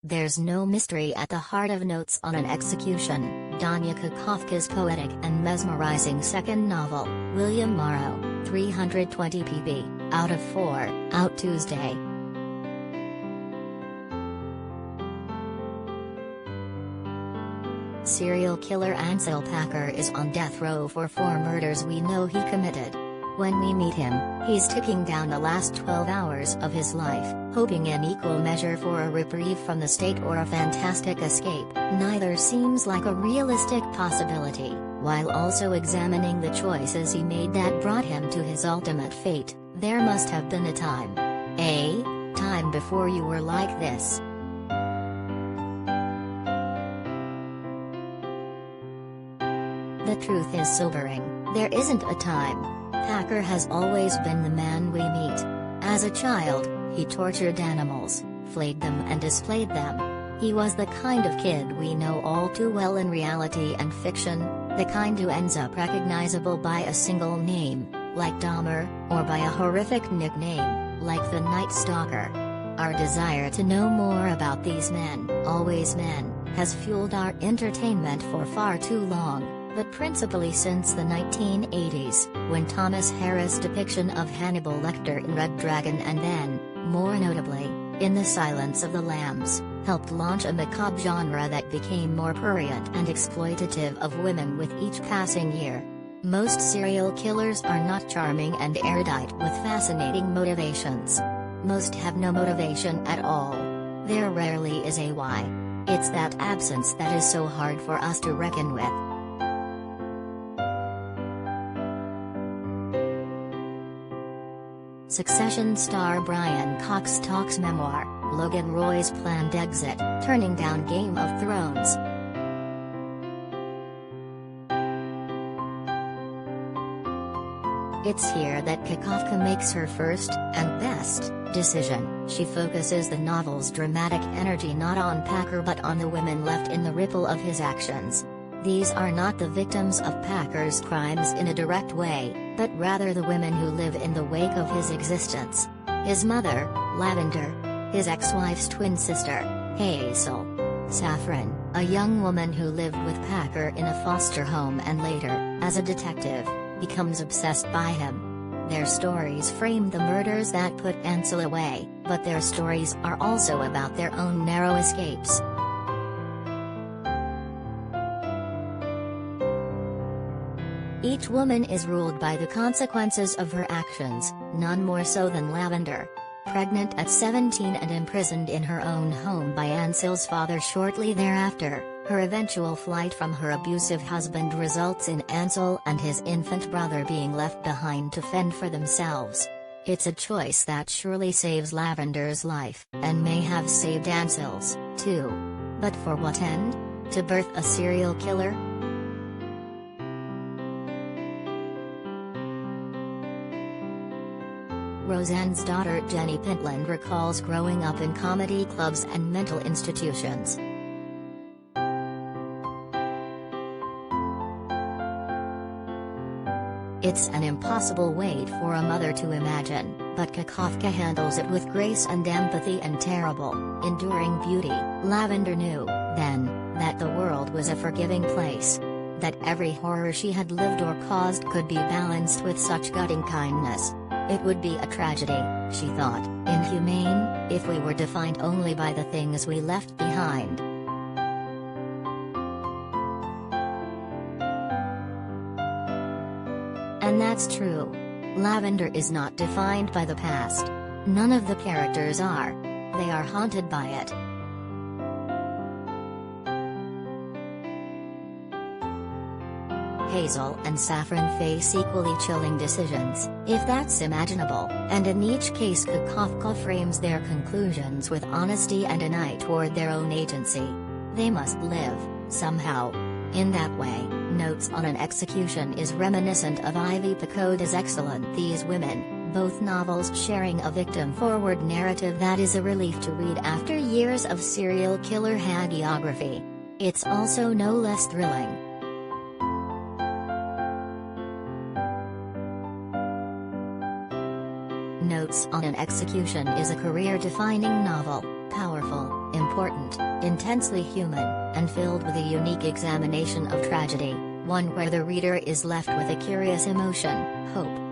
There's no mystery at the heart of Notes on an Execution, Danya Kukafka's poetic and mesmerizing second novel, William Morrow, 320 pp. Out of 4, out Tuesday. Serial killer Ansel Packer is on death row for 4 murders we know he committed. When we meet him, he's ticking down the last 12 hours of his life, hoping in equal measure for a reprieve from the state or a fantastic escape. Neither seems like a realistic possibility, while also examining the choices he made that brought him to his ultimate fate. There must have been a time before you were like this. The truth is sobering, there isn't a time. Packer has always been the man we meet. As a child, he tortured animals, flayed them and displayed them. He was the kind of kid we know all too well in reality and fiction, the kind who ends up recognizable by a single name, like Dahmer, or by a horrific nickname, like the Night Stalker. Our desire to know more about these men, always men, has fueled our entertainment for far too long. But principally since the 1980s, when Thomas Harris' depiction of Hannibal Lecter in Red Dragon and then, more notably, in The Silence of the Lambs, helped launch a macabre genre that became more prurient and exploitative of women with each passing year. Most serial killers are not charming and erudite with fascinating motivations. Most have no motivation at all. There rarely is a why. It's that absence that is so hard for us to reckon with. Succession star Brian Cox talks memoir, Logan Roy's planned exit, turning down Game of Thrones. It's here that Kukafka makes her first, and best, decision. She focuses the novel's dramatic energy not on Packer but on the women left in the ripple of his actions. These are not the victims of Packer's crimes in a direct way, but rather the women who live in the wake of his existence. His mother, Lavender. His ex-wife's twin sister, Hazel. Saffron, a young woman who lived with Packer in a foster home and later, as a detective, becomes obsessed by him. Their stories frame the murders that put Ansel away, but their stories are also about their own narrow escapes. Each woman is ruled by the consequences of her actions, none more so than Lavender. Pregnant at 17 and imprisoned in her own home by Ansel's father shortly thereafter, her eventual flight from her abusive husband results in Ansel and his infant brother being left behind to fend for themselves. It's a choice that surely saves Lavender's life, and may have saved Ansel's, too. But for what end? To birth a serial killer? Roseanne's daughter Jenny Pentland recalls growing up in comedy clubs and mental institutions. It's an impossible wait for a mother to imagine, but Kukafka handles it with grace and empathy and terrible, enduring beauty. Lavender knew, then, that the world was a forgiving place. That every horror she had lived or caused could be balanced with such gutting kindness. It would be a tragedy, she thought, inhumane, if we were defined only by the things we left behind. And that's true. Lavender is not defined by the past. None of the characters are. They are haunted by it. Hazel and Saffron face equally chilling decisions, if that's imaginable, and in each case Kukafka frames their conclusions with honesty and an eye toward their own agency. They must live, somehow. In that way, Notes on an Execution is reminiscent of Ivy Pacoda's excellent These Women, both novels sharing a victim-forward narrative that is a relief to read after years of serial killer hagiography. It's also no less thrilling. Notes on an Execution is a career-defining novel, powerful, important, intensely human, and filled with a unique examination of tragedy, one where the reader is left with a curious emotion, hope,